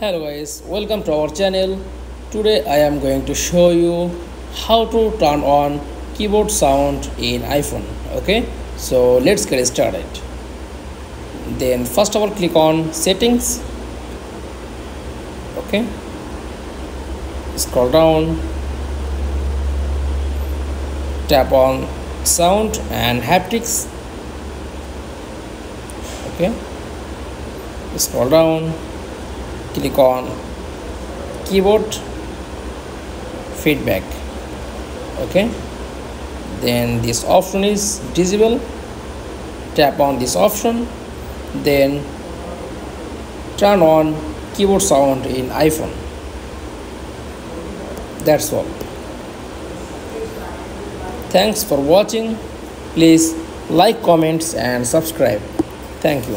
Hello guys, welcome to our channel. Today I am going to show you how to turn on keyboard sound in iPhone. Okay, so let's get started. Then first of all click on settings. Okay, scroll down, tap on sound and haptics. Okay, scroll down, click on keyboard feedback. Okay, then this option is disabled. Tap on this option, then turn on keyboard sound in iPhone. That's all. Thanks for watching. Please like, comments and subscribe. Thank you.